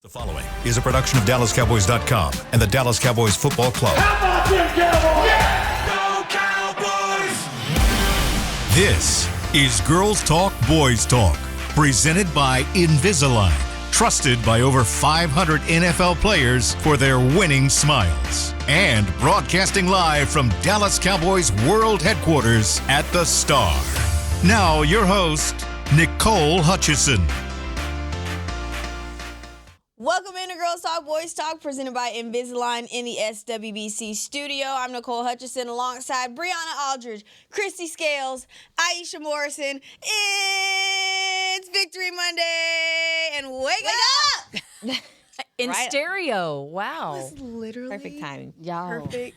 The following is a production of DallasCowboys.com and the Dallas Cowboys Football Club. How about them Cowboys? Go Cowboys! This is Girls Talk, Boys Talk, presented by Invisalign, trusted by over 500 NFL players for their winning smiles. And broadcasting live from Dallas Cowboys World Headquarters at the Star. Now your host, Nicole Hutchison. Welcome into Girls Talk, Boys Talk, presented by Invisalign in the SWBC studio. I'm Nicole Hutchison alongside Brianna Aldridge, Christy Scales, Aisha Morrison. It's Victory Monday, and wake up! In stereo. Wow. That was literally perfect timing. Y'all. Perfect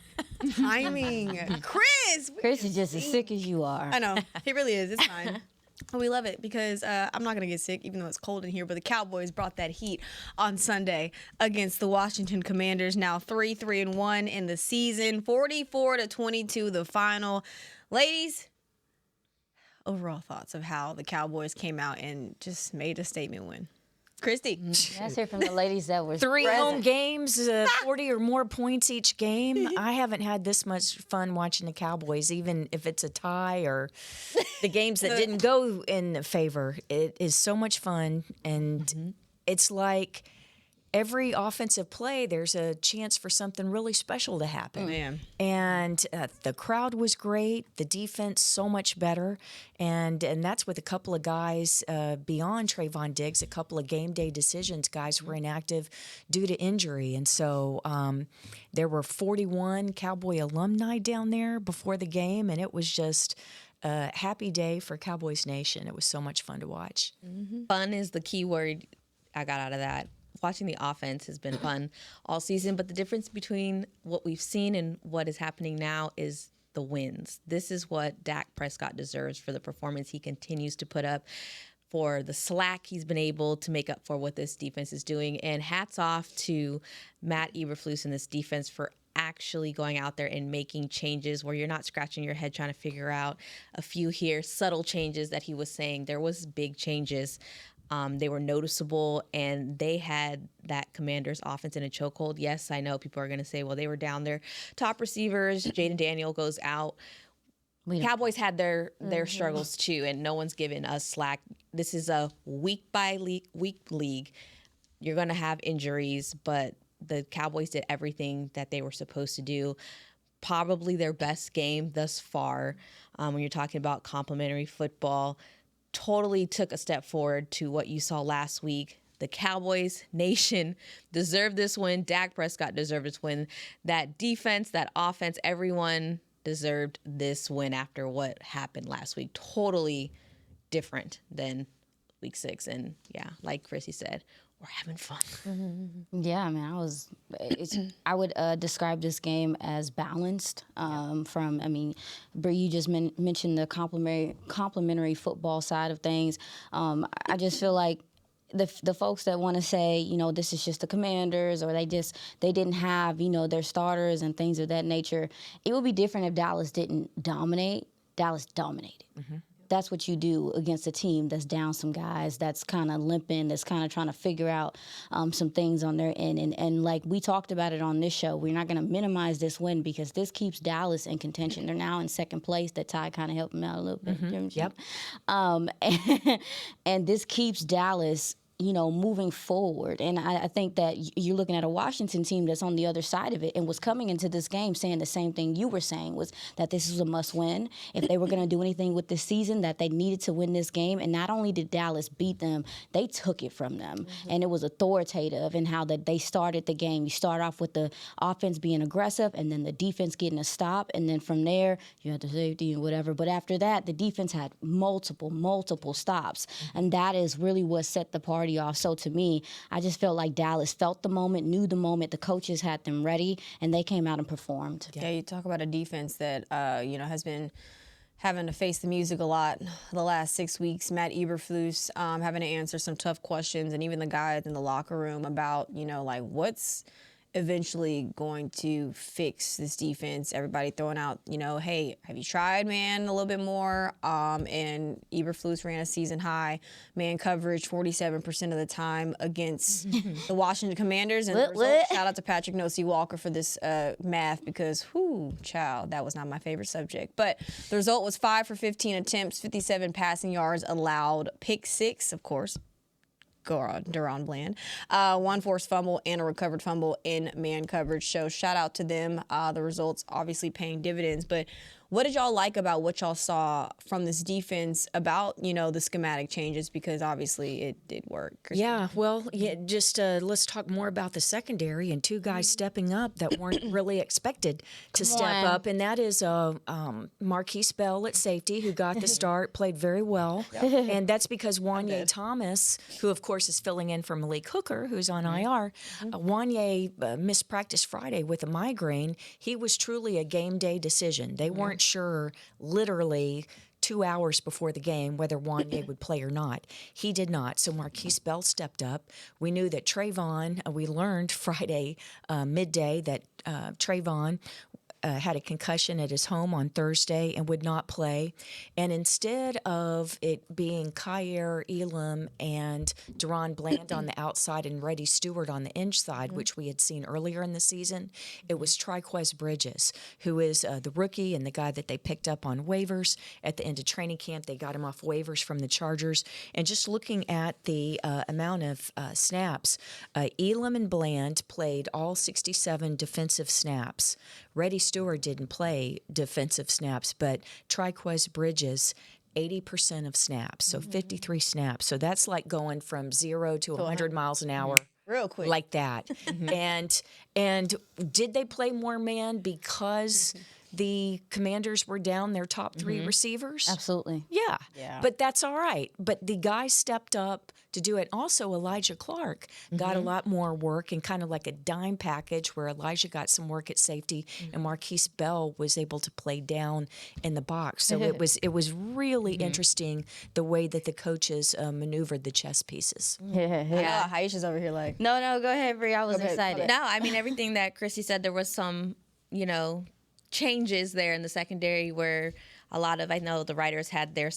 timing. Chris is just as sick as you are. I know. He really is. It's fine. We love it because I'm not going to get sick, even though it's cold in here. But the Cowboys brought that heat on Sunday against the Washington Commanders. Now 3-1 in the season, 44-22 the final. Ladies, overall thoughts of how the Cowboys came out and just made a statement win. Christy. Let's hear from the ladies that were Three present. home games, 40 or more points each game. I haven't had this much fun watching the Cowboys, even if it's a tie or the games that didn't go in favor. It is so much fun, and it's like every offensive play, there's a chance for something really special to happen. Man. And the crowd was great. The defense so much better. And that's with a couple of guys beyond Trayvon Diggs, a couple of game day decisions. Guys were inactive due to injury. And so there were 41 Cowboy alumni down there before the game, and it was just a happy day for Cowboys Nation. It was so much fun to watch. Fun is the key word I got out of that. Watching the offense has been fun all season, but the difference between what we've seen and what is happening now is the wins. This is what Dak Prescott deserves for the performance he continues to put up, for the slack he's been able to make up for what this defense is doing. And hats off to Matt Eberflus and this defense for actually going out there and making changes where you're not scratching your head trying to figure out a few here, subtle changes that he was saying. There was big changes. They were noticeable, and they had that Commanders offense in a chokehold. Yes, I know people are going to say, well, they were down their top receivers. Jaden Daniel goes out. Cowboys had their struggles too, and no one's giving us slack. This is a week league. You're going to have injuries, but the Cowboys did everything that they were supposed to do. Probably their best game thus far when you're talking about complimentary football. Totally took a step forward to what you saw last week. The Cowboys Nation deserved this win. Dak Prescott deserved this win. That defense, that offense, everyone deserved this win after what happened last week. Totally different than week 6. And yeah, like Chrissy said, we're having fun. Yeah, I mean, I would describe this game as balanced. Bree, you just mentioned the complimentary football side of things. I just feel like the folks that want to say, this is just the Commanders, or they didn't have, their starters and things of that nature. It would be different if Dallas didn't dominate. Dallas dominated. That's what you do against a team that's down some guys, that's kind of limping, that's kind of trying to figure out some things on their end. And like we talked about it on this show, we're not going to minimize this win because this keeps Dallas in contention. They're now in second place. That tie kind of helped them out a little bit. Yep. And this keeps Dallas moving forward. And I think that you're looking at a Washington team that's on the other side of it and was coming into this game saying the same thing you were saying, was that this was a must-win. If they were going to do anything with this season, that they needed to win this game. And not only did Dallas beat them, they took it from them. And it was authoritative in how that they started the game. You start off with the offense being aggressive and then the defense getting a stop. And then from there, you had the safety and whatever. But after that, the defense had multiple stops. And that is really what set the party off. So to me, I just felt like Dallas felt the moment, knew the moment. The coaches had them ready, and they came out and performed. Yeah, you talk about a defense that has been having to face the music a lot the last 6 weeks. Matt Eberflus having to answer some tough questions, and even the guys in the locker room about what's eventually going to fix this defense. Everybody throwing out, hey, have you tried man a little bit more? And Eberflus ran a season high man coverage 47% of the time against the Washington Commanders. And the result, shout out to Patrick Nosey Walker for this math because, child, that was not my favorite subject. But the result was 5 for 15 attempts, 57 passing yards allowed, pick 6, of course. Deron Bland, one forced fumble and a recovered fumble in man coverage. So shout out to them. The results obviously paying dividends. But what did y'all like about what y'all saw from this defense about, the schematic changes? Because obviously it did work. Kristen. Just let's talk more about the secondary and 2 guys stepping up that weren't really expected to step up. And that is Marquise Bell at safety, who got the start, played very well. And that's because Wanye Thomas, who of course is filling in for Malik Hooker, who's on IR. Wanye missed practice Friday with a migraine. He was truly a game day decision. They weren't sure literally 2 hours before the game whether Wanye would play or not. He did not. So Marquise Bell stepped up. We knew that Trayvon, we learned Friday midday that Trayvon had a concussion at his home on Thursday and would not play. And instead of it being Kyer Elam and Deron Bland on the outside and Reddy Stewart on the inside, which we had seen earlier in the season, it was Triquez Bridges, who is the rookie and the guy that they picked up on waivers at the end of training camp. They got him off waivers from the Chargers. And just looking at the amount of snaps, Elam and Bland played all 67 defensive snaps. Reddy Stewart didn't play defensive snaps, but Triquez Bridges, 80% of snaps, so 53 snaps. So that's like going from 0 to 100 miles an hour. Real quick. Like that. And did they play more man because the Commanders were down their top 3 receivers? Absolutely. Yeah. But that's all right. But the guy stepped up to do it. Also, Elijah Clark got a lot more work and kind of like a dime package where Elijah got some work at safety and Marquise Bell was able to play down in the box. So it was really interesting the way that the coaches maneuvered the chess pieces. Yeah. Haisha's over here like. No, go ahead, Bree. I was excited. No, I mean, everything that Christy said, there was some, changes there in the secondary where a lot of, I know the writers had their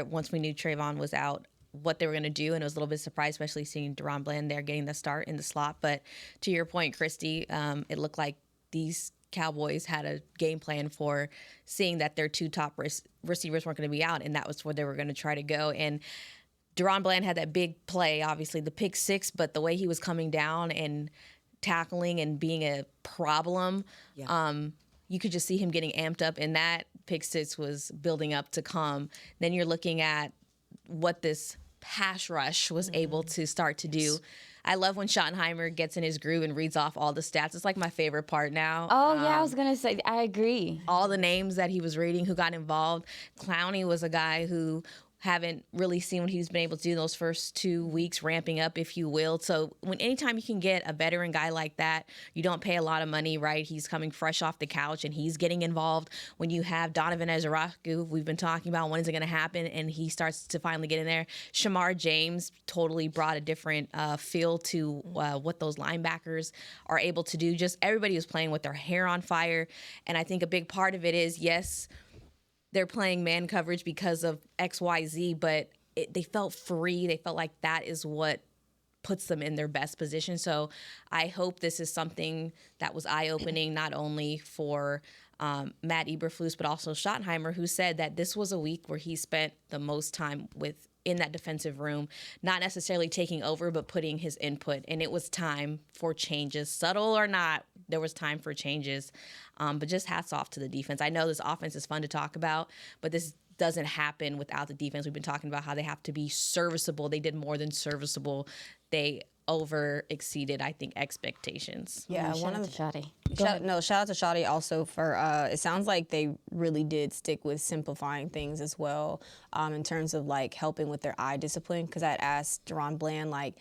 once we knew Trayvon was out, what they were going to do, and it was a little bit surprised, especially seeing Deron Bland there getting the start in the slot. But to your point, Christy, it looked like these Cowboys had a game plan for seeing that their 2 top receivers weren't going to be out, and that was where they were going to try to go. And Deron Bland had that big play, obviously the pick 6, but the way he was coming down and tackling and being a problem, you could just see him getting amped up, and that pick 6 was building up to come. Then you're looking at what this pass rush was able to start to do. I love when Schottenheimer gets in his groove and reads off all the stats. It's like my favorite part now. Oh, yeah, I was going to say, I agree. All the names that he was reading, who got involved. Clowney was a guy who haven't really seen what he's been able to do those first 2 weeks, ramping up, if you will. So anytime you can get a veteran guy like that, you don't pay a lot of money, right? He's coming fresh off the couch and he's getting involved. When you have Donovan Ezeraku, we've been talking about when is it going to happen, and he starts to finally get in there. Shamar James totally brought a different feel to what those linebackers are able to do. Just everybody was playing with their hair on fire. And I think a big part of it is, yes, they're playing man coverage because of XYZ, but they felt free. They felt like that is what puts them in their best position. So I hope this is something that was eye-opening, not only for Matt Eberflus, but also Schottenheimer, who said that this was a week where he spent the most time in that defensive room, not necessarily taking over, but putting his input. And it was time for changes, subtle or not. There was time for changes. But just hats off to the defense. I know this offense is fun to talk about, but this doesn't happen without the defense. We've been talking about how they have to be serviceable. They did more than serviceable. They exceeded, I think, expectations. Yeah, shout out to Shotty. Shout out to Shotty also for, it sounds like they really did stick with simplifying things as well, in terms of like helping with their eye discipline. Because I had asked Deron Bland, like,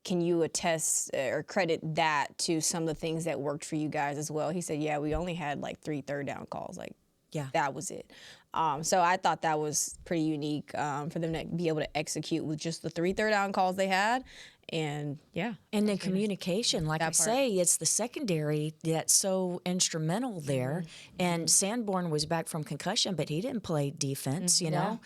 can you attest or credit that to some of the things that worked for you guys as well? He said, yeah, we only had like 3 third down calls. Like, yeah, that was it. So I thought that was pretty unique for them to be able to execute with just the 3 third down calls they had. And yeah. And then communication, like I That part. say, it's the secondary that's so instrumental there. And Sanborn was back from concussion, but he didn't play defense, you know.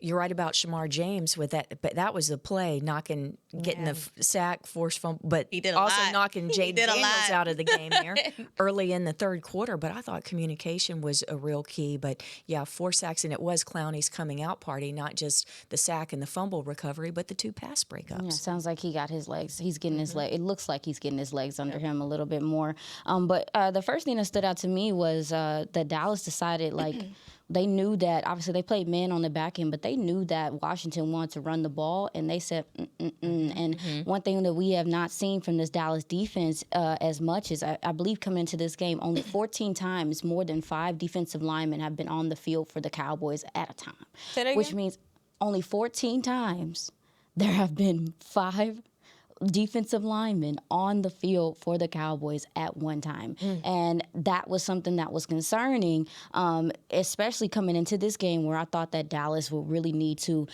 You're right about Shamar James with that, but that was the play, getting the sack, forced fumble, but He did a also lot. knocking He Jay did a Daniels lot. out of the game there early in the third quarter. But I thought communication was a real key. But yeah, 4 sacks, and it was Clowney's coming out party, not just the sack and the fumble recovery, but the 2 pass breakups. Yeah, sounds like he got his legs. He's getting his leg. It looks like he's getting his legs under him a little bit more. But the first thing that stood out to me was that Dallas decided they knew that obviously they played man on the back end, but they knew that Washington wanted to run the ball, and they said, And one thing that we have not seen from this Dallas defense as much is I believe coming into this game, only 14 times more than 5 defensive linemen have been on the field for the Cowboys at a time, Say that which again? means only 14 times there have been 5 defensive linemen on the field for the Cowboys at one time. And that was something that was concerning, especially coming into this game where I thought that Dallas would really need to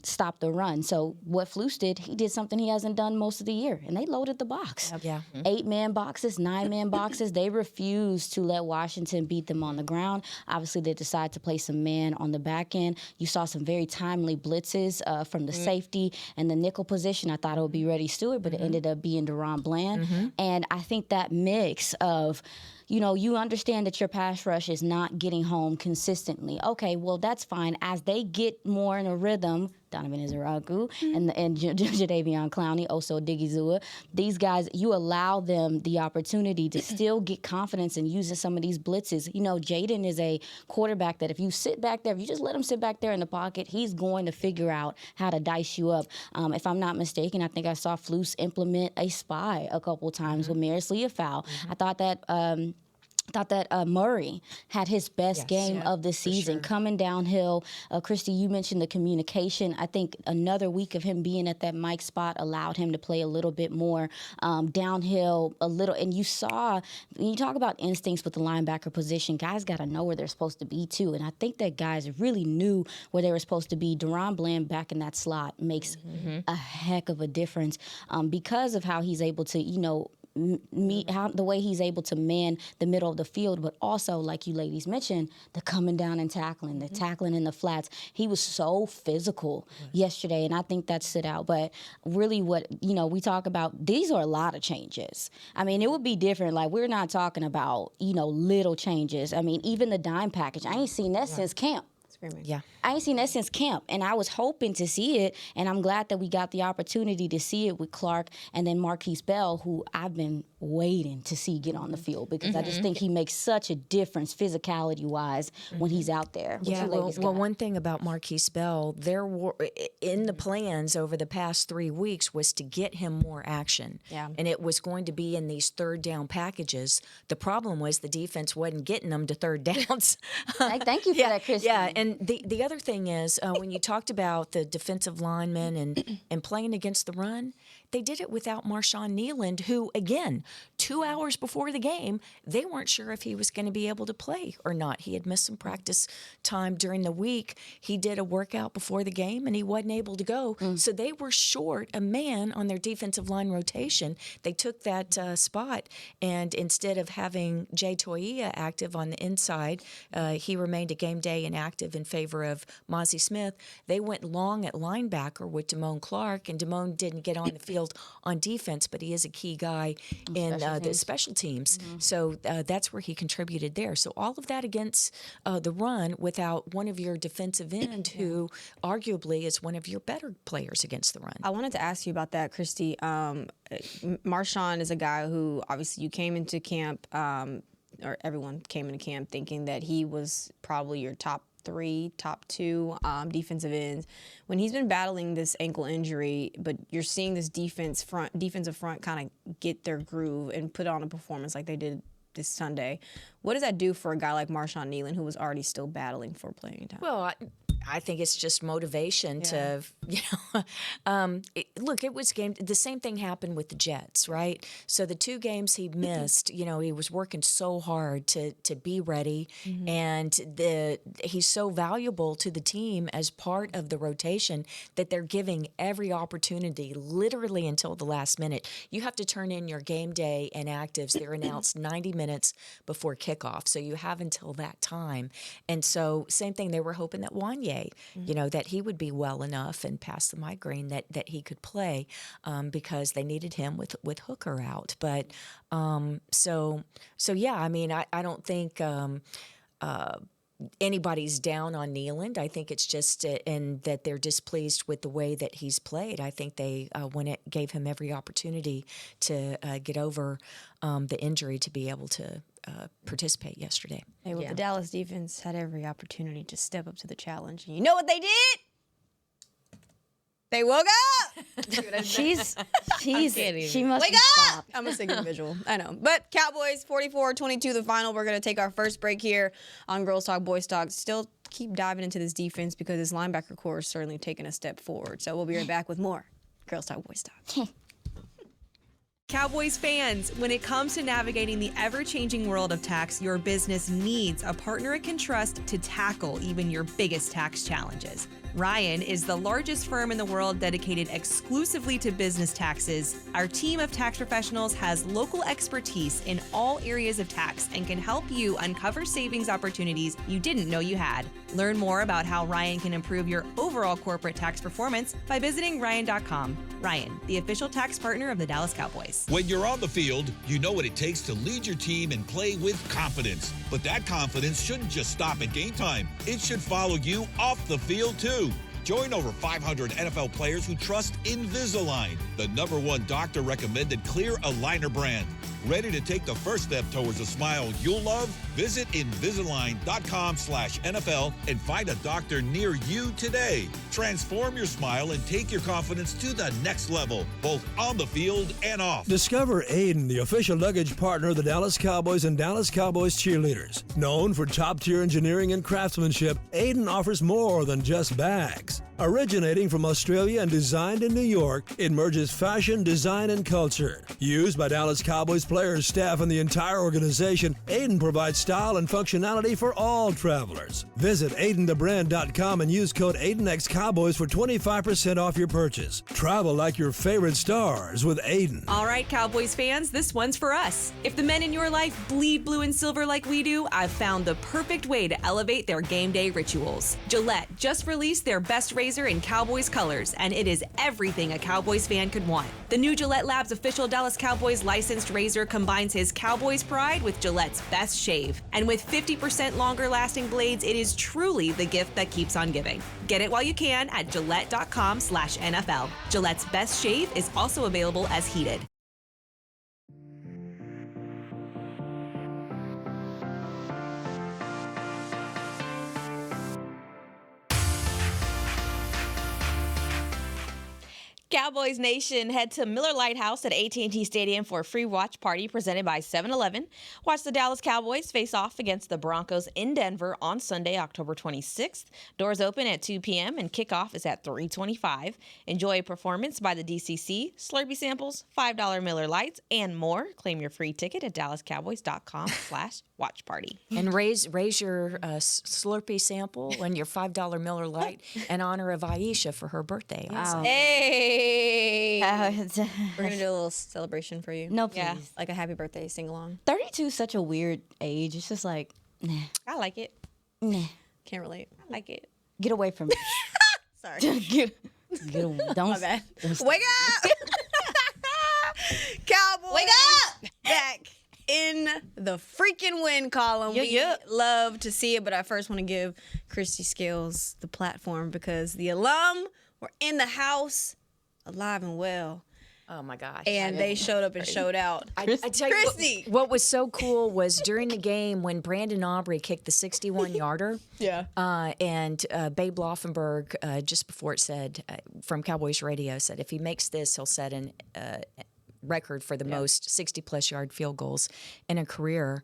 stop the run. So what Flus did, he did something he hasn't done most of the year, and they loaded the box. Yeah. 8-man boxes, 9-man boxes. They refused to let Washington beat them on the ground. Obviously, they decided to play some man on the back end. You saw some very timely blitzes from the safety and the nickel position. I thought it would be Reddy Stewart, but it ended up being Deron Bland. And I think that mix of, you understand that your pass rush is not getting home consistently. Okay, well, that's fine. As they get more in a rhythm, Donovan Izaragu and Jadeveon Clowney, also Digizua, these guys, you allow them the opportunity to still get confidence in using some of these blitzes. Jaden is a quarterback that if you sit back there, if you just let him sit back there in the pocket, he's going to figure out how to dice you up. If I'm not mistaken, I think I saw Flus implement a spy a couple times with Maris Leofau. I thought that Murray had his best game of the season, coming downhill. Christy, you mentioned the communication. I think another week of him being at that Mike spot allowed him to play a little bit more downhill, a little. And you saw, when you talk about instincts with the linebacker position, guys got to know where they're supposed to be, too. And I think that guys really knew where they were supposed to be. Deron Bland back in that slot makes a heck of a difference because of how he's able to, the way he's able to man the middle of the field, but also, like you ladies mentioned, the coming down and tackling, the tackling in the flats. He was so physical yesterday, and I think that stood out. But really what, we talk about, these are a lot of changes. I mean, it would be different. Like, we're not talking about, little changes. I mean, even the dime package, I ain't seen that since camp. Yeah. I ain't seen that since camp, and I was hoping to see it, and I'm glad that we got the opportunity to see it with Clark and then Marquise Bell, who I've been waiting to see get on the field because I just think he makes such a difference physicality-wise when he's out there. Yeah, well, one thing about Marquise Bell, there were in the plans over the past 3 weeks was to get him more action. Yeah. And it was going to be in these third down packages. The problem was the defense wasn't getting them to third downs. Thank you for that, Christy. Yeah, and the other thing is when you talked about the defensive linemen and playing against the run, they did it without Marshawn Nealand, who, again, 2 hours before the game, they weren't sure if he was going to be able to play or not. He had missed some practice time during the week. He did a workout before the game, and he wasn't able to go. So they were short a man on their defensive line rotation. They took that spot, and instead of having Jay Toia active on the inside, he remained a game day inactive in favor of Mozzie Smith. They went long at linebacker with Damone Clark, and Damone didn't get on the field on defense, but he is a key guy in the special teams. So that's where he contributed there. So all of that against the run without one of your defensive end who arguably is one of your better players against the run. I wanted to ask you about that, Christy. Marshawn is a guy who obviously you came into camp, or everyone came into camp thinking that he was probably your top 3, top 2 defensive ends. When he's been battling this ankle injury, but you're seeing this defensive front kind of get their groove and put on a performance like they did this Sunday, what does that do for a guy like Marshawn Nealand, who was already still battling for playing time? Well, I think it's just motivation to, look, it was the same thing happened with the Jets, right? So the 2 games he missed, he was working so hard to be ready, and he's so valuable to the team as part of the rotation that they're giving every opportunity, literally until the last minute. You have to turn in your game day inactives. They're announced 90 minutes before kickoff, so you have until that time. And so same thing, they were hoping that Wanye, that he would be well enough and past the migraine that he could play, because they needed him with Hooker out. But so yeah, I mean, I don't think anybody's down on Nealand. I think it's just and that they're displeased with the way that he's played. I think they gave him every opportunity to get over the injury to be able to participate yesterday. Hey, well, the Dallas defense had every opportunity to step up to the challenge. And you know what they did? They woke up. She must Wake be up! stopped. I'm a singing visual. I know. But Cowboys 44-22, the final. We're going to take our first break here on Girls Talk, Boys Talk. Still keep diving into this defense because this linebacker core is certainly taking a step forward. So we'll be right back with more Girls Talk, Boys Talk. Cowboys fans, when it comes to navigating the ever-changing world of tax, your business needs a partner it can trust to tackle even your biggest tax challenges. Ryan is the largest firm in the world dedicated exclusively to business taxes. Our team of tax professionals has local expertise in all areas of tax and can help you uncover savings opportunities you didn't know you had. Learn more about how Ryan can improve your overall corporate tax performance by visiting Ryan.com. Ryan, the official tax partner of the Dallas Cowboys. When you're on the field, you know what it takes to lead your team and play with confidence. But that confidence shouldn't just stop at game time. It should follow you off the field, too. Join over 500 NFL players who trust Invisalign, the #1 doctor-recommended clear aligner brand. Ready to take the first step towards a smile you'll love? Visit Invisalign.com/NFL and find a doctor near you today. Transform your smile and take your confidence to the next level, both on the field and off. Discover Aiden, the official luggage partner of the Dallas Cowboys and Dallas Cowboys cheerleaders. Known for top-tier engineering and craftsmanship, Aiden offers more than just bags. Originating from Australia and designed in New York, it merges fashion, design, and culture. Used by Dallas Cowboys players, staff, and the entire organization, Aiden provides style and functionality for all travelers. Visit AidenTheBrand.com and use code AidenXCowboys for 25% off your purchase. Travel like your favorite stars with Aiden. All right, Cowboys fans, this one's for us. If the men in your life bleed blue and silver like we do, I've found the perfect way to elevate their game day rituals. Gillette just released their best razor in Cowboys colors, and it is everything a Cowboys fan could want. The new Gillette Labs official Dallas Cowboys licensed razor combines his Cowboys pride with Gillette's best shave. And with 50% longer lasting blades, it is truly the gift that keeps on giving. Get it while you can at Gillette.com/NFL. Gillette's best shave is also available as heated. Cowboys Nation, head to Miller Lighthouse at AT&T Stadium for a free watch party presented by 7-Eleven. Watch the Dallas Cowboys face off against the Broncos in Denver on Sunday, October 26th. Doors open at 2 p.m. and kickoff is at 3:25. Enjoy a performance by the DCC, Slurpee samples, $5 Miller Lights, and more. Claim your free ticket at DallasCowboys.com/watch party. And raise your Slurpee sample and your $5 Miller Lite in honor of Aisha for her birthday. Wow. Hey! We're We're going to do a little celebration for you. No, please. Yeah, like a happy birthday sing-along. 32 is such a weird age. It's just like, nah. I like it. Can't relate. I like it. Get away from me. Sorry. Get away. Don't. My bad. Wake up! Cowboys! Wake up! Back in the freaking win column. We love to see it, but I first want to give Christy Scales the platform because the alum were in the house, alive and well. Oh my gosh. And they showed up and showed out. I tell you Christy! what was so cool was during the game when Brandon Aubrey kicked the 61-yarder. Yeah. And Babe Laufenberg, just before it said, from Cowboys Radio, said if he makes this, he'll set an record for the most 60-plus yard field goals in a career.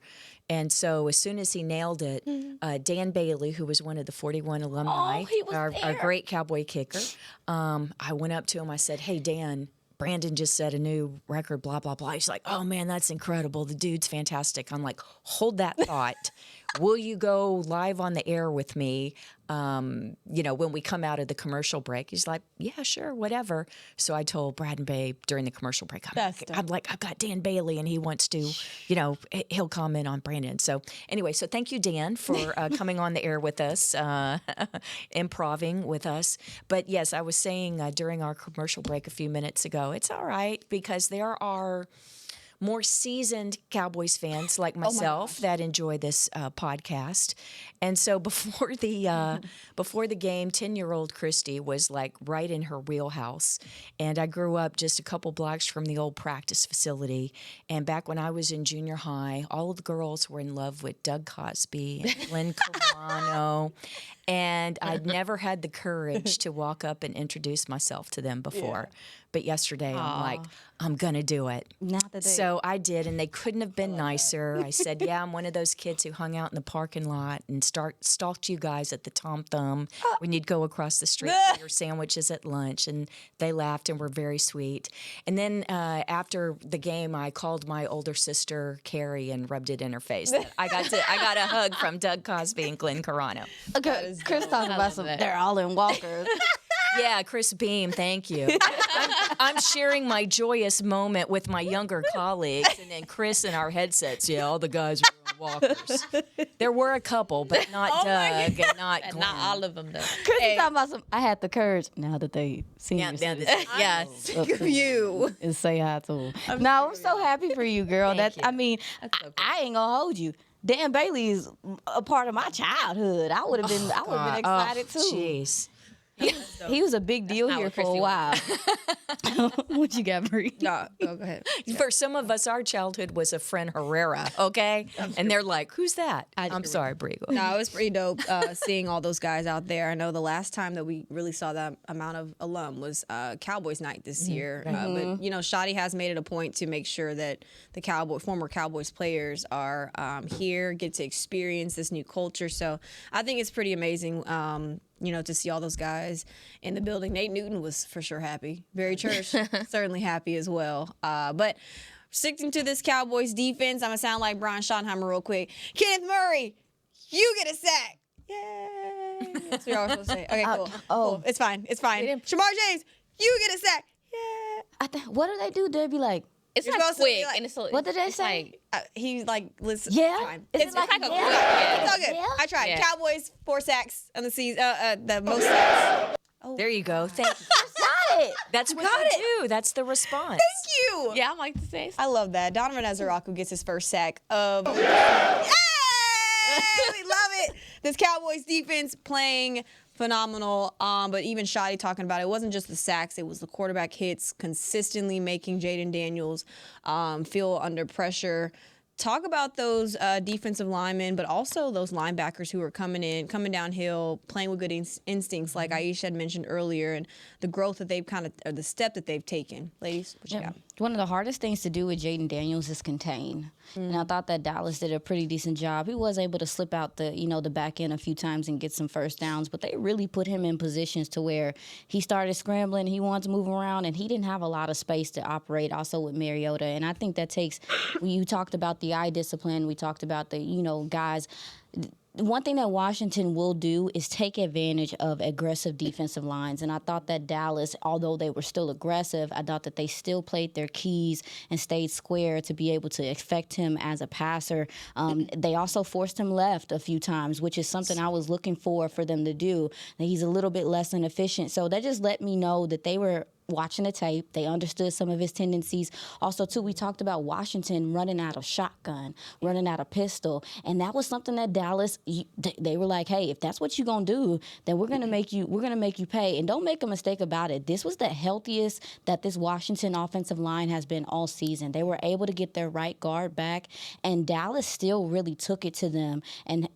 And so as soon as he nailed it, Dan Bailey, who was one of the 41 alumni, our great Cowboy kicker, I went up to him. I said, "Hey, Dan, Brandon just set a new record, blah, blah, blah." He's like, "Oh, man, that's incredible. The dude's fantastic." I'm like, "Hold that thought. Will you go live on the air with me, when we come out of the commercial break?" He's like, "Yeah, sure, whatever." So I told Brad and Babe during the commercial break, I'm like, "I've got Dan Bailey, and he wants to, he'll comment on Brandon." So anyway, so thank you, Dan, for coming on the air with us, improving with us. But yes, I was saying during our commercial break a few minutes ago, it's all right because there are more seasoned Cowboys fans like myself that enjoy this podcast. And so before the game, 10-year-old Christy was like right in her wheelhouse. And I grew up just a couple blocks from the old practice facility. And back when I was in junior high, all of the girls were in love with Doug Cosby and Glenn Carano. And I'd never had the courage to walk up and introduce myself to them before. But yesterday, I'm like, I'm going to do it. So I did, and they couldn't have been nicer. I said, "Yeah, I'm one of those kids who hung out in the parking lot and stalked you guys at the Tom Thumb when you'd go across the street for your sandwiches at lunch." And they laughed and were very sweet. And then after the game, I called my older sister, Carrie, and rubbed it in her face. I got a hug from Doug Cosby and Glenn Carano. Okay, Chris talking about they're all in walkers. Yeah, Chris Beam, thank you. I'm sharing my joyous moment with my younger colleagues, and then Chris in our headsets. Yeah, all the guys were in walkers. There were a couple, but not Doug and not Glenn. Not all of them, though. Chris talking about I had the courage now that they senior citizen. Yeah. Sick of you. And say hi to them. I'm so happy for you, girl. Thank you. I ain't gonna hold you. Dan Bailey is a part of my childhood. I would have been excited too. Jeez. He was a big deal here for a while. What you got, Marie? No, go ahead. For some of us, our childhood was a Fred Herrera, okay? And they're like, "Who's that?" I'm sorry, Brie. No, it was pretty dope seeing all those guys out there. I know the last time that we really saw that amount of alum was Cowboys night this year. But, Shotty has made it a point to make sure that the former Cowboys players are here, get to experience this new culture. So I think it's pretty amazing, to see all those guys in the building. Nate Newton was for sure happy. Barry Church, certainly happy as well. But sticking to this Cowboys defense, I'm going to sound like Brian Schottenheimer real quick. Kenneth Murray, you get a sack. Yay. That's what you're always supposed to say. Okay, cool. Cool. It's fine. Shamar James, you get a sack. Yeah. What do they do? They'd be like, It's You're like supposed to quick, be like- and it's what did they say? He's like, listen. Yeah? Fine. Is it It's like like a a yeah? quick. It's all good. Yeah? I tried. Yeah. Cowboys 4 sacks on the season. The most sacks. There you go. Thank you. Got it. That's what got you do. That's the response. Thank you. Yeah, I like to say. I love that. Donovan Ezeraku gets his first sack of. Yay! We love it. This Cowboys defense playing phenomenal. But even Shotty talking about it wasn't just the sacks; it was the quarterback hits, consistently making Jaden Daniels feel under pressure. Talk about those defensive linemen, but also those linebackers who are coming downhill, playing with good instincts, like Aisha had mentioned earlier, and the growth that they've or the step that they've taken. Ladies, what you got? One of the hardest things to do with Jaden Daniels is contain. And I thought that Dallas did a pretty decent job. He was able to slip out the back end a few times and get some first downs, but they really put him in positions to where he started scrambling, he wanted to move around, and he didn't have a lot of space to operate also with Mariota. And I think that takes, when you talked about the eye discipline, we talked about the, guys. One thing that Washington will do is take advantage of aggressive defensive lines. And I thought that Dallas, although they were still aggressive, I thought that they still played their keys and stayed square to be able to affect him as a passer. They also forced him left a few times, which is something I was looking for them to do. He's a little bit less inefficient. So that just let me know that they were watching the tape. They understood some of his tendencies. Also, too, we talked about Washington running out of shotgun, running out of pistol. And that was something that Dallas, they were like, hey, if that's what you're going to do, then we're going to make you pay. And don't make a mistake about it. This was the healthiest that this Washington offensive line has been all season. They were able to get their right guard back, and Dallas still really took it to them. And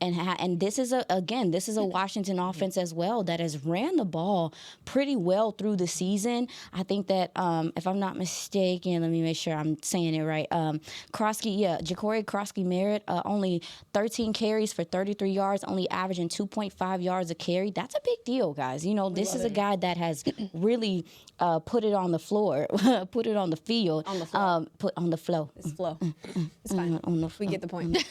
this is a Washington offense as well that has ran the ball pretty well through the season. I think that if I'm not mistaken, let me make sure I'm saying it right. Ja'Cory Krosky-Merritt, only 13 carries for 33 yards, only averaging 2.5 yards a carry. That's a big deal, guys. You know, this is a guy that has really put it on the floor, put it on the field. On the floor. Put on the flow. It's flow. It's fine. We get the point.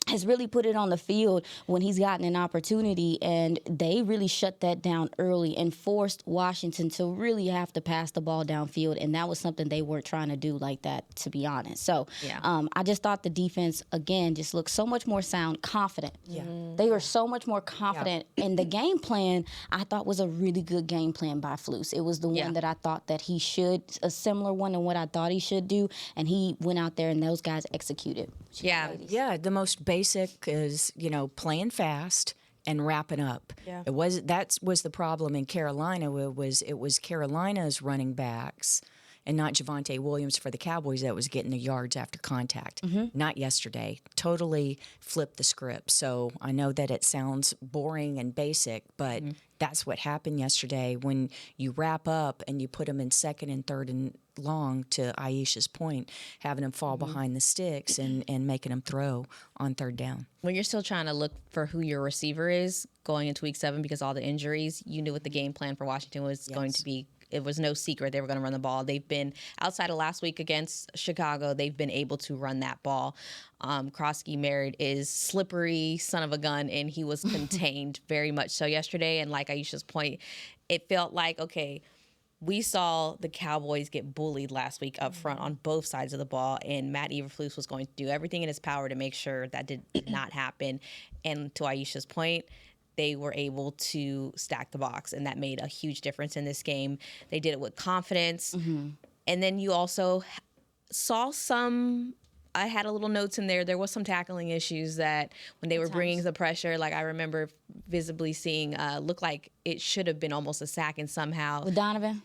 Has really put it on the field when he's gotten an opportunity, and they really shut that down early and forced Washington to really have to pass the ball downfield, and that was something they weren't trying to do like that, to be honest. So I just thought the defense, again, just looked so much more sound, confident. Yeah. They were so much more confident, and the game plan, I thought, was a really good game plan by Flus. It was the one that I thought that he should, a similar one to what I thought he should do, and he went out there and those guys executed. Yeah, the most basic is, playing fast and wrapping up. Yeah. That was the problem in Carolina. It was Carolina's running backs and not Javonte Williams for the Cowboys that was getting the yards after contact. Not yesterday. Totally flipped the script. So I know that it sounds boring and basic, but that's what happened yesterday when you wrap up and you put them in second and third and long, to Aisha's point, having them fall behind the sticks and making them throw on third down. When you're still trying to look for who your receiver is going into week 7 because all the injuries, you knew what the game plan for Washington was going to be. It was no secret they were going to run the ball. They've been, outside of last week against Chicago, they've been able to run that ball. Krosky-Merritt is slippery son of a gun, and he was contained very much so yesterday. And like Aisha's point, it felt like, okay, we saw the Cowboys get bullied last week up front on both sides of the ball, and Matt Eberflus was going to do everything in his power to make sure that did not happen. And to Aisha's point, they were able to stack the box, and that made a huge difference in this game. They did it with confidence. And then you also saw some, I had a little notes in there. There was some tackling issues that when they were bringing the pressure, like I remember visibly seeing, looked like it should have been almost a sack, and somehow With Donovan?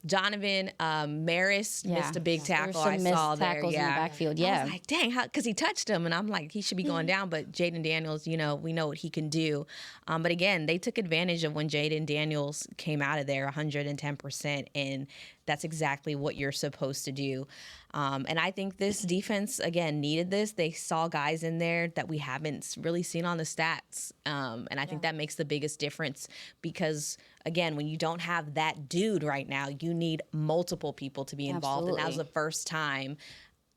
Donovan Maris missed a big tackle. I saw there. Tackles in the backfield. I was like, dang, because he touched him, and I'm like, he should be going down. But Jaden Daniels, we know what he can do. But again, they took advantage of when Jaden Daniels came out of there 110%, and that's exactly what you're supposed to do. And I think this defense, again, needed this. They saw guys in there that we haven't really seen on the stats. And I think that makes the biggest difference because, again, when you don't have that dude right now, you need multiple people to be involved. Absolutely. And that was the first time,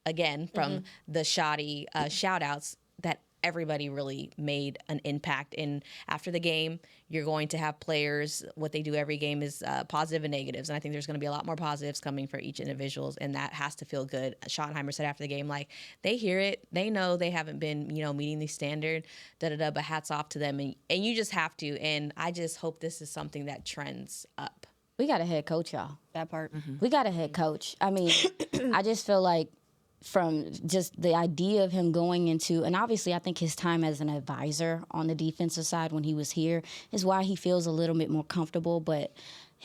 again, from the shoddy shout-outs that everybody really made an impact. And after the game, you're going to have players, what they do every game is positive and negatives. And I think there's going to be a lot more positives coming for each individuals, and that has to feel good. Schottenheimer said after the game, like, they hear it. They know they haven't been, meeting the standard, but hats off to them. And you just have to. And I just hope this is something that trends up. We got a head coach, y'all. That part. We got a head coach. I mean, I just feel like from just the idea of him going into, and obviously I think his time as an advisor on the defensive side when he was here is why he feels a little bit more comfortable. But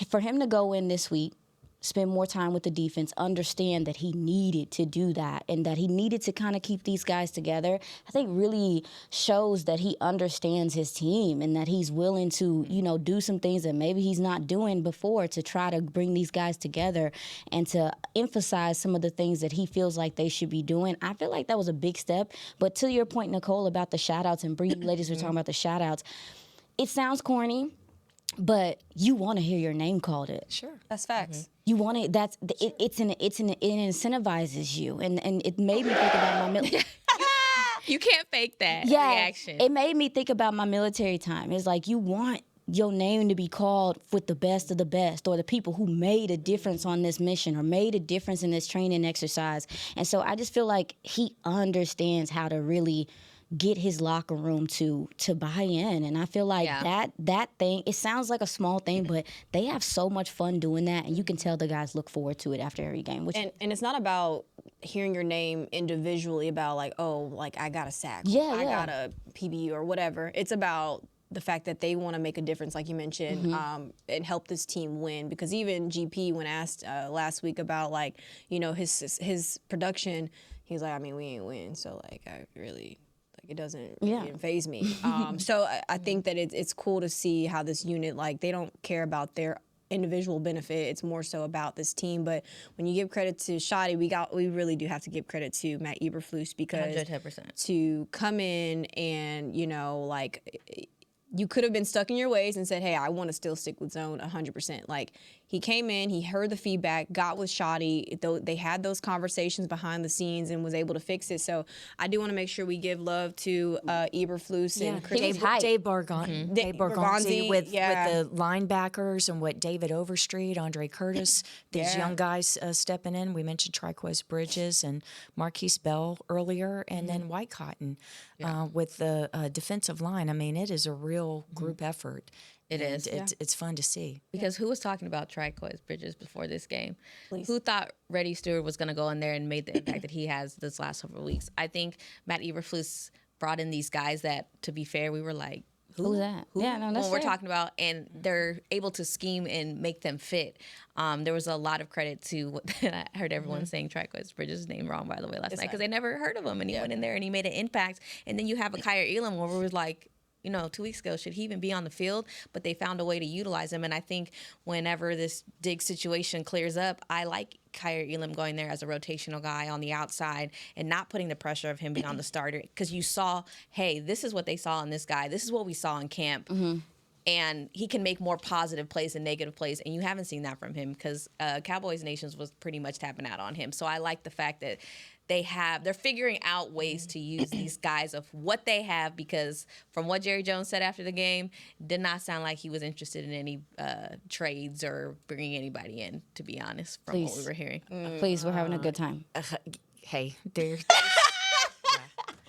for him to go in this week, spend more time with the defense, understand that he needed to do that and that he needed to kind of keep these guys together, I think really shows that he understands his team and that he's willing to, do some things that maybe he's not doing before to try to bring these guys together and to emphasize some of the things that he feels like they should be doing. I feel like that was a big step. But to your point, Nicole, about the shout-outs, and Bree, you ladies were talking about the shout-outs, it sounds corny, but you want to hear your name called it. Sure. That's facts. You want it. It incentivizes you, and it made me think about my You can't fake that reaction. It made me think about my military time. It's like you want your name to be called with the best of the best, or the people who made a difference on this mission or made a difference in this training exercise. And so I just feel like he understands how to really get his locker room to buy in. And I feel like that thing, it sounds like a small thing, but they have so much fun doing that, and you can tell the guys look forward to it after every game. And it's not about hearing your name individually about like, oh, like I got a sack, I got a PBU or whatever. It's about the fact that they want to make a difference, like you mentioned, and help this team win. Because even GP, when asked last week about like, his production, he's like, I mean, we ain't win, so like I really, it doesn't faze me. So I think that it's cool to see how this unit, like, they don't care about their individual benefit. It's more so about this team. But when you give credit to Shoddy, we really do have to give credit to Matt Eberflus, because 110%. to come in and, you could have been stuck in your ways and said, hey, I want to still stick with zone 100%. Like, he came in, he heard the feedback, got with Shoddy. They had those conversations behind the scenes and was able to fix it. So I do want to make sure we give love to Eberflus and Chris. Dave Bargonzi with the linebackers and what David Overstreet, Andre Curtis, these young guys stepping in. We mentioned Triquez Bridges and Marquise Bell earlier, and then White Cotton with the defensive line. I mean, it is a real group effort. It's fun to see. Because who was talking about Triquez Bridges before this game? Who thought Reddy Stewart was going to go in there and made the impact that he has this last several weeks? I think Matt Eberflus brought in these guys that, to be fair, we were like, who's that? Yeah, no, that's when we're fair. talking about, and they're able to scheme and make them fit. There was a lot of credit to I heard everyone saying Triquez Bridges' name wrong, by the way, last night, because they never heard of him, and he went in there and he made an impact. And then you have a Kyer Elam where we was like, 2 weeks ago, should he even be on the field? But they found a way to utilize him. And I think whenever this Diggs situation clears up, I like Kyer Elam going there as a rotational guy on the outside and not putting the pressure of him being on the starter. Because you saw, hey, this is what they saw in this guy. This is what we saw in camp. And he can make more positive plays than negative plays. And you haven't seen that from him, because Cowboys Nations was pretty much tapping out on him. So I like the fact that they're figuring out ways to use these guys of what they have, because from what Jerry Jones said after the game, did not sound like he was interested in any trades or bringing anybody in, to be honest, from what we were hearing. Please, we're having a good time. Hey,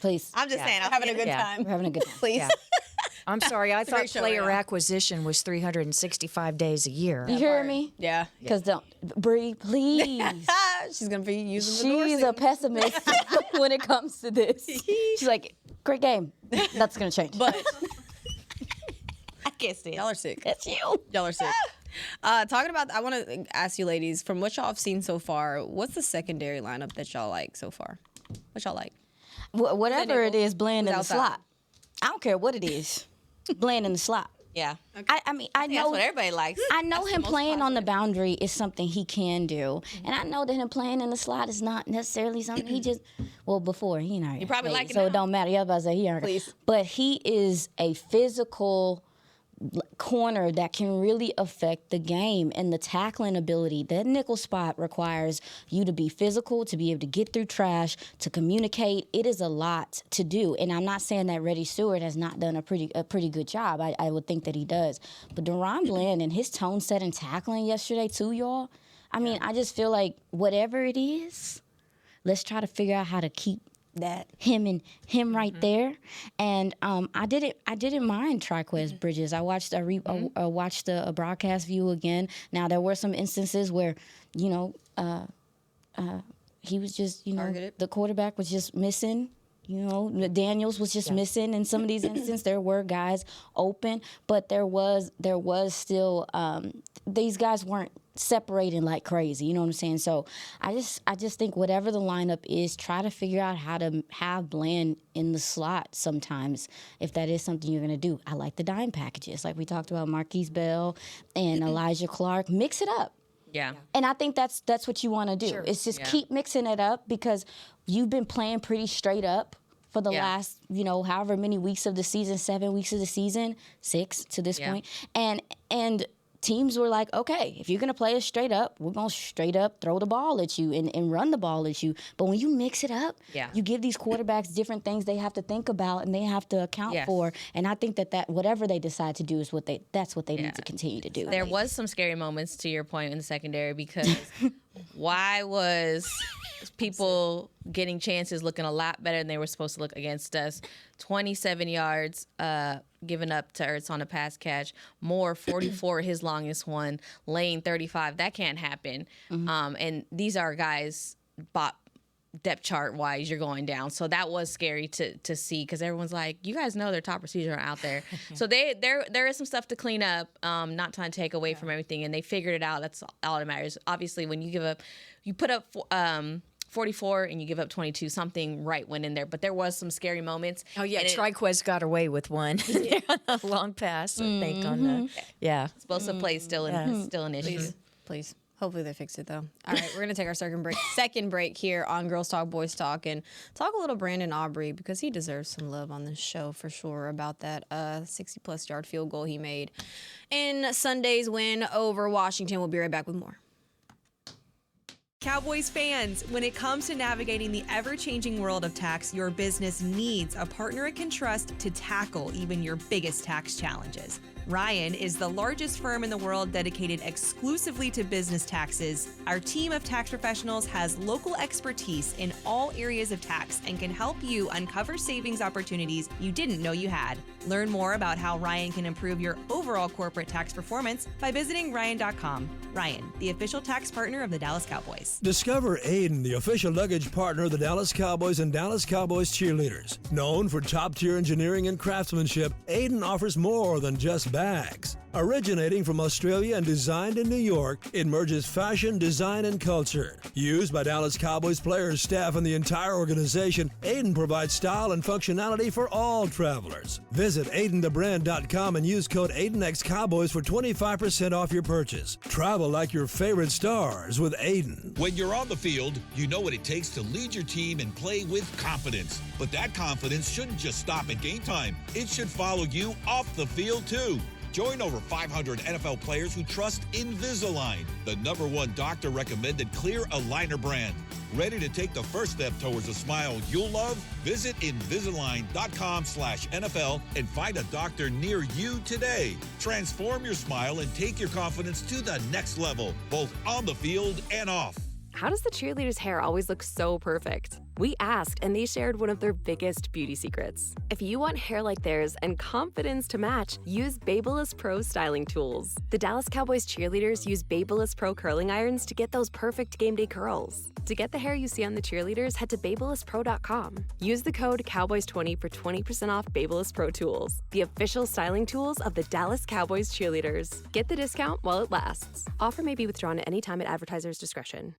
Please. I'm just saying, I'm having a good time. We're having a good time. Please. Yeah. I'm sorry. I thought great show, player yeah. acquisition was 365 days a year. You hear me? Yeah. Because don't, Bree, please. She's going to be using the She's a pessimist when it comes to this. She's like, great game. That's going to change. But I can't stand y'all are sick. That's you. Y'all are sick. Talking about, I want to ask you ladies, from what y'all have seen so far, what's the secondary lineup that y'all like so far? What y'all like? Whatever it is, Bland in the outside. slot. I don't care what it is. Bland in the slot. Yeah. I mean, I That's know what everybody likes. I know That's the him most playing on the positive. boundary is something he can do, and I know that him playing in the slot is not necessarily something he just. Well, before he ain't. You probably like it so now. it don't matter. Yeah, I was about to say he ain't. Please. But he is a physical corner that can really affect the game, and the tackling ability. That nickel spot requires you to be physical, to be able to get through trash, to communicate. It is a lot to do, and I'm not saying that Reddy Stewart has not done a pretty good job. I would think that he does, but Deron Bland and his tone setting tackling yesterday too, y'all. I mean, I just feel like whatever it is, let's try to figure out how to keep that him right there. And I didn't mind Triquez Bridges. I watched watched the broadcast view again. Now there were some instances where he was just Targeted. the quarterback was just missing. Daniels was just missing in some of these instances. There were guys open, but there was still these guys weren't separating like crazy. You know what I'm saying? So I just think whatever the lineup is, try to figure out how to have Bland in the slot sometimes, if that is something you're going to do. I like the dime packages, like we talked about Marquise Bell and Elijah Clark. Mix it up. Yeah. And I think that's what you want to do. Sure. It's just keep mixing it up, because you've been playing pretty straight up for the last, however many weeks of the season, 7 weeks of the season, 6 to this point. And teams were like, okay, if you're going to play us straight up, we're going to straight up throw the ball at you and run the ball at you. But when you mix it up, you give these quarterbacks different things they have to think about and they have to account for. And I think that whatever they decide to do is that's what they need to continue to do. There was some scary moments, to your point, in the secondary, because why was people getting chances looking a lot better than they were supposed to look against us? 27 yards given up to Ertz on a pass catch. Moore, 44, his longest one. Lane, 35. That can't happen. And these are guys depth chart wise, you're going down. So that was scary to see, because everyone's like, you guys know their top receivers are out there. So there is some stuff to clean up, not trying to take away from everything, and they figured it out. That's all that matters. Obviously, when you put up 44 and you give up 22, something right went in there. But there was some scary moments. Oh, yeah, And Triquez got away with one. A long pass, I think, on the, yeah. explosive plays still an issue. Please. Hopefully they fix it, though. All right, we're going to take our second break here on Girls Talk, Boys Talk, and talk a little Brandon Aubrey, because he deserves some love on this show for sure about that 60-plus yard field goal he made in Sunday's win over Washington. We'll be right back with more. Cowboys fans, when it comes to navigating the ever-changing world of tax, your business needs a partner it can trust to tackle even your biggest tax challenges. Ryan is the largest firm in the world dedicated exclusively to business taxes. Our team of tax professionals has local expertise in all areas of tax and can help you uncover savings opportunities you didn't know you had. Learn more about how Ryan can improve your overall corporate tax performance by visiting Ryan.com. Ryan, the official tax partner of the Dallas Cowboys. Discover Aiden, the official luggage partner of the Dallas Cowboys and Dallas Cowboys cheerleaders. Known for top-tier engineering and craftsmanship, Aiden offers more than just bags. Originating from Australia and designed in New York, it merges fashion, design, and culture. Used by Dallas Cowboys players, staff, and the entire organization, Aiden provides style and functionality for all travelers. Visit AidenTheBrand.com and use code AidenXCowboys for 25% off your purchase. Travel like your favorite stars with Aiden. When you're on the field, you know what it takes to lead your team and play with confidence. But that confidence shouldn't just stop at game time. It should follow you off the field, too. Join over 500 NFL players who trust Invisalign, the #1 doctor-recommended clear aligner brand. Ready to take the first step towards a smile you'll love? Visit Invisalign.com/NFL and find a doctor near you today. Transform your smile and take your confidence to the next level, both on the field and off. How does the cheerleader's hair always look so perfect? We asked, and they shared one of their biggest beauty secrets. If you want hair like theirs and confidence to match, use Babyliss Pro styling tools. The Dallas Cowboys cheerleaders use Babyliss Pro curling irons to get those perfect game day curls. To get the hair you see on the cheerleaders, head to BabylissPro.com. Use the code Cowboys20 for 20% off Babyliss Pro tools, the official styling tools of the Dallas Cowboys cheerleaders. Get the discount while it lasts. Offer may be withdrawn at any time at advertiser's discretion.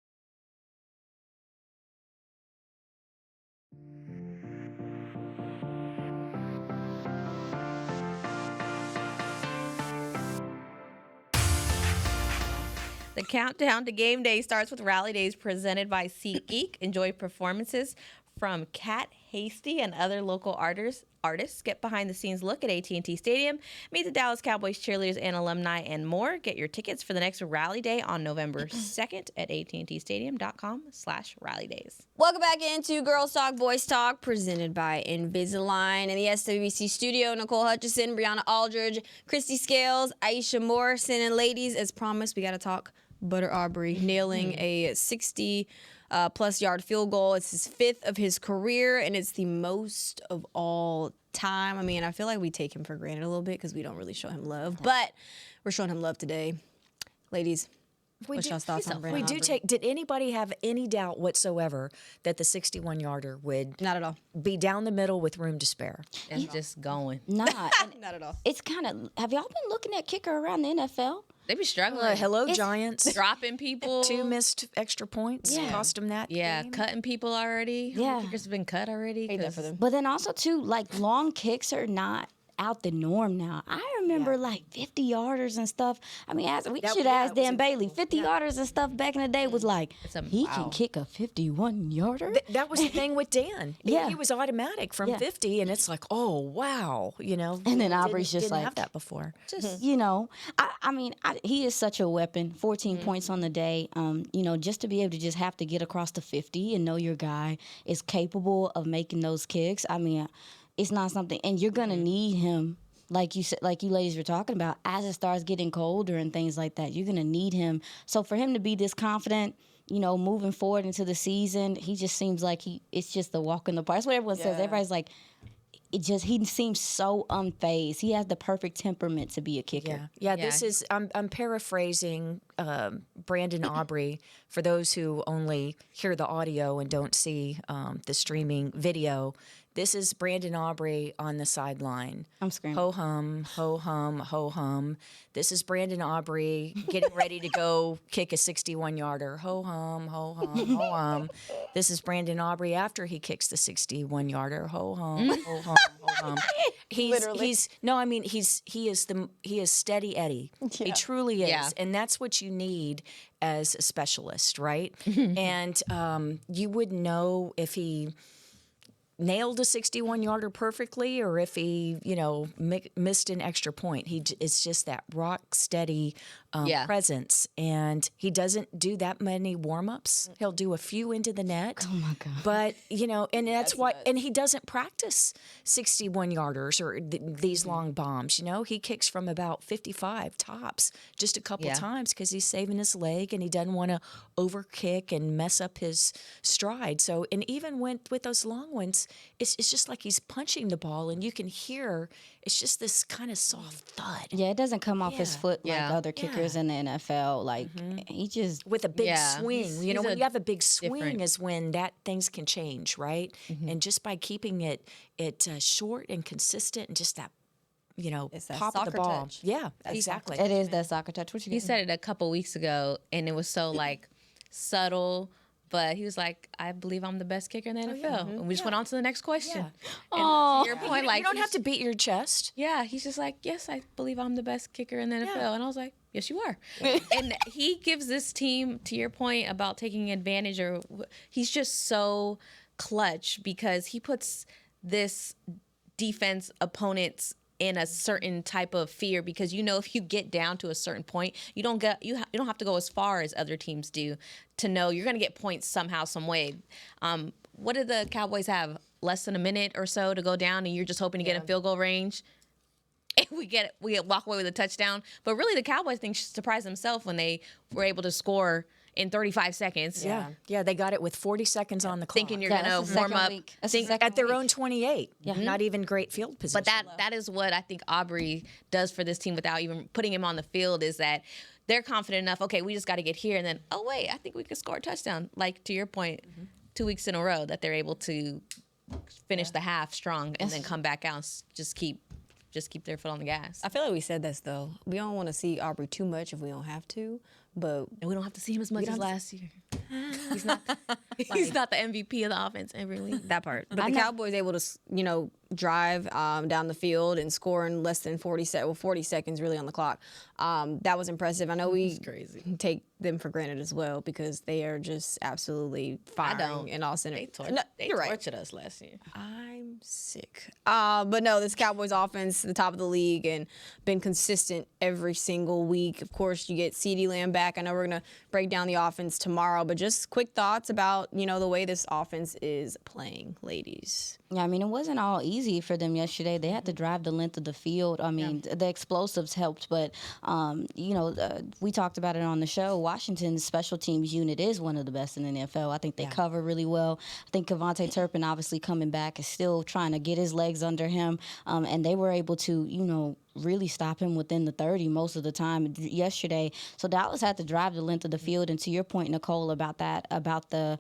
The countdown to game day starts with Rally Days presented by SeatGeek. Enjoy performances from Kat Hasty and other local artists. Get behind-the-scenes look at AT&T Stadium. Meet the Dallas Cowboys cheerleaders and alumni and more. Get your tickets for the next Rally Day on November 2nd at AT&TStadium.com/rallydays. Welcome back into Girls Talk, Boys Talk, presented by Invisalign. In the SWBC studio, Nicole Hutchison, Brianna Aldridge, Christy Scales, Aisha Morrison, and ladies, as promised, we got to talk Butter Aubrey, nailing a 60-plus yard field goal. It's his 5th of his career, and it's the most of all time. I mean, I feel like we take him for granted a little bit because we don't really show him love, but we're showing him love today. Ladies, what's y'all's thoughts on Brandon Aubrey? Did anybody have any doubt whatsoever that the 61-yarder would Not at all. be down the middle with room to spare? It's just going. Not Not at all. It's kind of. Have y'all been looking at kicker around the NFL? They be struggling. Hello, Giants. Dropping people. 2 missed extra points. Yeah. Cost them that game. Cutting people already. Yeah. Kickers have been cut already. Hate that for them. But then also too, like long kicks are not out the norm now. I remember like 50-yarders and stuff. I mean, we should ask Dan Bailey. 50-yarders and stuff back in the day was like, he can kick a 51-yarder? That was the thing with Dan. Yeah. He was automatic from 50, and it's like, oh, wow, you know. And then Aubrey's just didn't like, have that before. Just, you know, I mean, he is such a weapon. 14 points on the day. You know, just to be able to just have to get across the 50 and know your guy is capable of making those kicks. I mean, it's not something, and you're gonna need him, like you said, like you ladies were talking about, as it starts getting colder and things like that. You're gonna need him. So for him to be this confident, you know, moving forward into the season, he just seems like it's just a walk in the park. That's what everyone says. Everybody's like, he seems so unfazed. He has the perfect temperament to be a kicker. Yeah. This is I'm paraphrasing Brandon Aubrey for those who only hear the audio and don't see the streaming video. This is Brandon Aubrey on the sideline. I'm screaming. Ho hum, ho hum, ho hum. This is Brandon Aubrey getting ready to go kick a 61-yarder. Ho hum, ho hum, ho hum. This is Brandon Aubrey after he kicks the 61-yarder. Ho hum, ho hum, ho hum. He is steady Eddie. He truly is, Yeah. and that's what you need as a specialist, right? And you wouldn't know if he nailed a 61-yarder perfectly or if he, missed an extra point. It's just that rock steady presence, and he doesn't do that many warm-ups. He'll do a few into the net. Oh my God. But, and that's why, and he doesn't practice 61-yarders or these long bombs, He kicks from about 55 tops just a couple times because he's saving his leg and he doesn't want to overkick and mess up his stride. So, and even with those long ones, it's just like he's punching the ball and you can hear it's just this kind of soft thud. Yeah, it doesn't come off his foot like other kickers in the NFL. Like, he just... With a big swing. He's When you have a big swing different. is when things can change, right? And just by keeping it short and consistent and just that, It's that pop of the soccer ball. touch. Yeah, exactly. It is that soccer touch. What you He got? said it a couple weeks ago, and it was so like subtle. But he was like, "I believe I'm the best kicker in the NFL." And we just went on to the next question. Yeah. And to your point, like you don't have to beat your chest. Yeah, he's just like, "Yes, I believe I'm the best kicker in the NFL," and I was like, "Yes, you are." And he gives this team, to your point about taking advantage, he's just so clutch because he puts this defense opponents in a certain type of fear because if you get down to a certain point, you don't have to go as far as other teams do to know you're going to get points somehow, some way. What did the Cowboys have? Less than a minute or so to go down, and you're just hoping to get in field goal range. And we walk away with a touchdown. But really, the Cowboys surprised themselves when they were able to score in 35 seconds. Yeah, they got it with 40 seconds on the clock. Thinking you're going to warm up. At their own 28. Not even great field position. But that is what I think Aubrey does for this team without even putting him on the field is that they're confident enough, okay, we just got to get here. And then, oh, wait, I think we could score a touchdown. Like, to your point, 2 weeks in a row that they're able to finish the half strong and then come back out and just keep their foot on the gas. I feel like we said this, though. We don't want to see Aubrey too much if we don't have to, but... And we don't have to see him as much as last year. He's not the MVP of the offense every week. That part. But the Cowboys able to, drive down the field and score in less than 40 seconds really on the clock. That was impressive. I know we take them for granted as well because they are just absolutely firing in all center. They you're right. tortured us last year. I'm sick. But no, this Cowboys offense, the top of the league, and been consistent every single week. Of course, you get CeeDee Lamb back. I know we're going to break down the offense tomorrow, but just quick thoughts about, the way this offense is playing, ladies. Yeah, I mean, it wasn't all easy for them yesterday. They had to drive the length of the field. I mean, the explosives helped, but, we talked about it on the show. Washington's special teams unit is one of the best in the NFL. I think they cover really well. I think Kevontae Turpin, obviously coming back, is still trying to get his legs under him, and they were able to, really stop him within the 30 most of the time yesterday. So Dallas had to drive the length of the field. And to your point, Nicole, about that, about the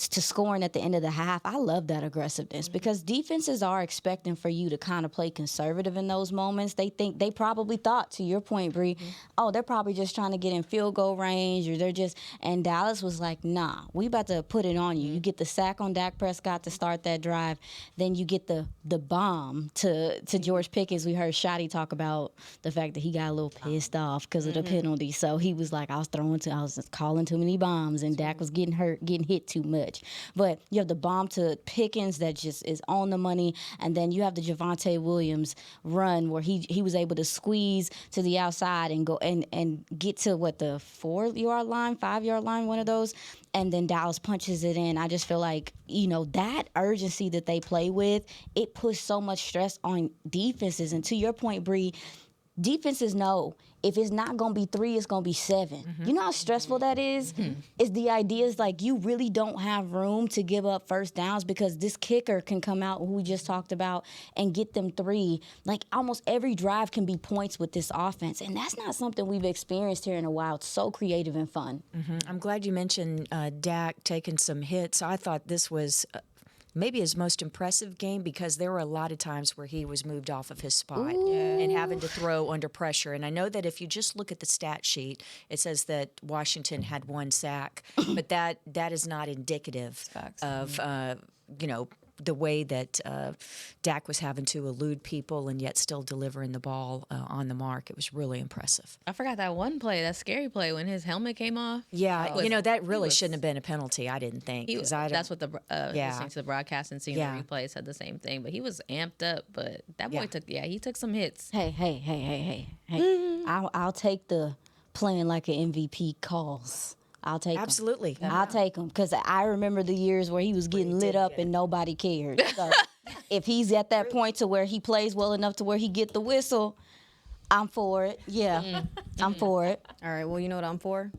scoring at the end of the half, I love that aggressiveness because defenses are expecting for you to kind of play conservative in those moments. They probably thought, to your point, Bree, oh, they're probably just trying to get in field goal range, or and Dallas was like, nah, we about to put it on you. You get the sack on Dak Prescott to start that drive, then you get the bomb to George Pickens. We heard Shotty talk about the fact that he got a little pissed off because of the penalty. So he was like, I was calling too many bombs, and Dak was getting hit too much. But you have the bomb to Pickens that just is on the money, and then you have the Javonte Williams run where he was able to squeeze to the outside and go and get to the 4-yard line, 5-yard line, one of those, and then Dallas punches it in. I just feel like, that urgency that they play with, it puts so much stress on defenses. And to your point, Bree, defenses know if it's not going to be 3, it's going to be 7. You know how stressful that is? Is the idea is like you really don't have room to give up first downs because this kicker can come out, who we just talked about, and get them 3. Like almost every drive can be points with this offense. And that's not something we've experienced here in a while. It's so creative and fun. I'm glad you mentioned Dak taking some hits. I thought this was maybe his most impressive game, because there were a lot of times where he was moved off of his spot and having to throw under pressure. And I know that if you just look at the stat sheet, it says that Washington had 1 sack, but that is not indicative of the way that Dak was having to elude people and yet still delivering the ball on the mark. It was really impressive. I forgot that one play, that scary play when his helmet came off. Yeah, that really shouldn't have been a penalty, I didn't think. That's what listening to the broadcast and seeing the replay said the same thing. But he was amped up. But that boy took some hits. Hey. I'll take the playing like an MVP calls. I'll take 'em. Absolutely. I'll take him because I remember the years where he was getting lit up and nobody cared. So if he's at that point to where he plays well enough to where he get the whistle, I'm for it. Yeah, I'm for it. All right. Well, you know what I'm for?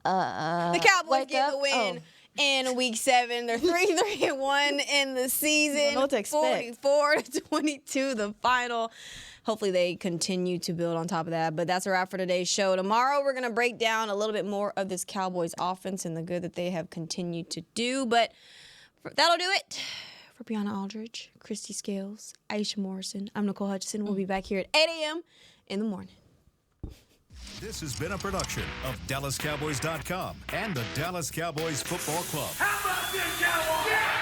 The Cowboys get the win in Week 7. They're 3-1 in the season. You know what to expect. 44-22 the final. Hopefully they continue to build on top of that. But that's a wrap for today's show. Tomorrow we're going to break down a little bit more of this Cowboys offense and the good that they have continued to do. But that'll do it. For Brianna Aldridge, Christy Scales, Aisha Morrison, I'm Nicole Hutchison. We'll be back here at 8 a.m. in the morning. This has been a production of DallasCowboys.com and the Dallas Cowboys Football Club. How about this, Cowboys? Yeah!